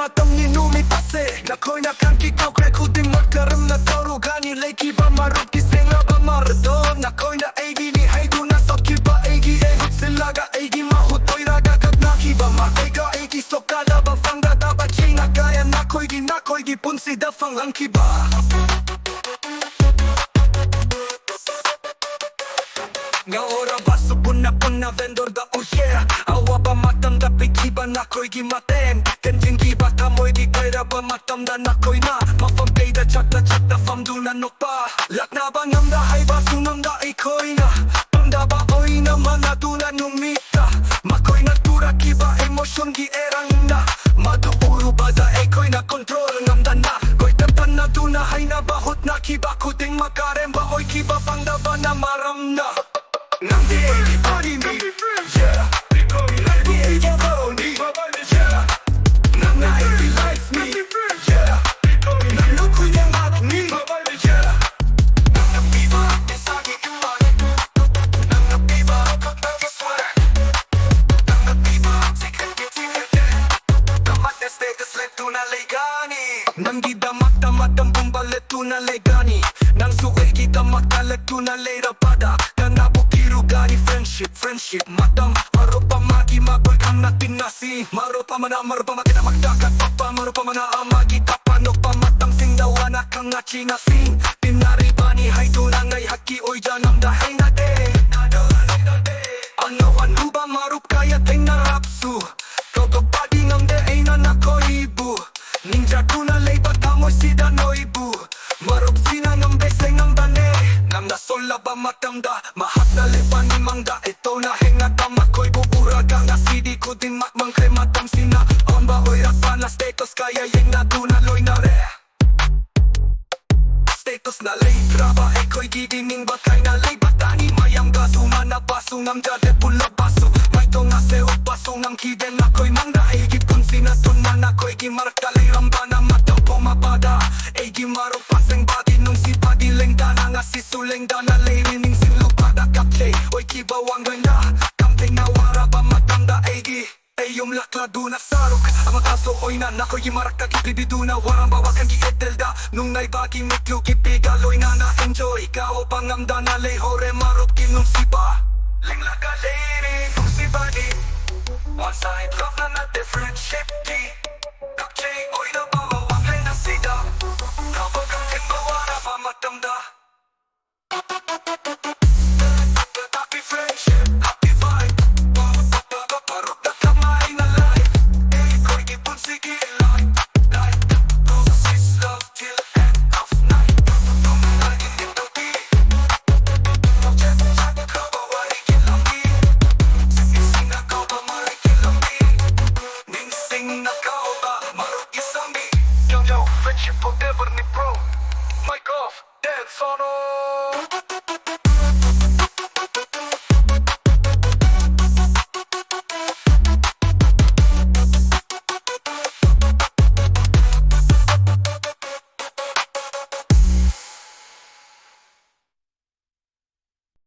matam ni numi pase na koy na kan ki kau kre kudim makaram na toro gani leki ba marup ki senga ba mardo na koy na egi ni haidu na sokki ba egi e silaga egi mahut oiraga kadna ki ba marega egi sokada ba fanga da ba china gaya na koy gi punsi da fangang ki ba nga ora baso punna vendor da oh yeah awa ba matam da pikiba na koy gi maten kenjing gi ba tamoy di kaira ba matam da na koy na mafam pay da chat da fam du na nokpa lak na ba ngam da hai ba sunam da ay koy na pamda ba oy na mana du na numita makoy na tura ki ba emotion gi erang na madu uru ba da ay koy na control ngam da na koy tempan na du na hai na ba hot na ki ba kuting makarem ba oy ki ba pangda ba na maram na Nang di body me, yeah. Nang di body, yeah. Nang na life me, yeah. Nang look who you got me, yeah. Nang na biba, isagi kumare. Nang na biba, kakaki swag. Nang na biba, secret get. Damat na status letu na legani. Nang di damat ang bumbaletu na legani. Nang suwe kita makaletu na lera pada. Gani friendship matam marupa magi magoy kang natin nasi marupa makita magdagat papa marupa mana amagi tapanok pa matang sing dawana kang ngachi ngasing pinari bani hay tunang ay haki oy janam dahay na de ano ba marup kaya ting na rapsu kogo padi ngam de ay na nakoibu ninja kuna leiba tamoy sida noibu marup sina ngam beseng ngam bane nam na sola ba matamda mahat na lepan ni mangda ito na henga tamakoy buburaga nga sidi ko din makmang krematam sina on ba oy rapa na status kaya yeng na duna loy na re status na lay draba ekoy gidining bakay na lay batani mayam gaso mana baso ngam jade pula baso may to nga seo baso ngam kiden na koy mangda ay gipun sinatun mana koy gimarak talay ramba na matang pumabada ay gimarok paseng badi nung si padileng dana nga si suleng dana lay rining sinlupada kapche oy kibawang ganda kamteng na wara ba matanda egi ay yung laklado na sarok ang makaso oy na nakoy gimarak tagipibidu na warang bawakan gietelda nung naibagi miklo gipigaloy na na-enjoy kao pangamda na lay hore marok kinong siba linglaga lady nung si badi one side love na na different ship di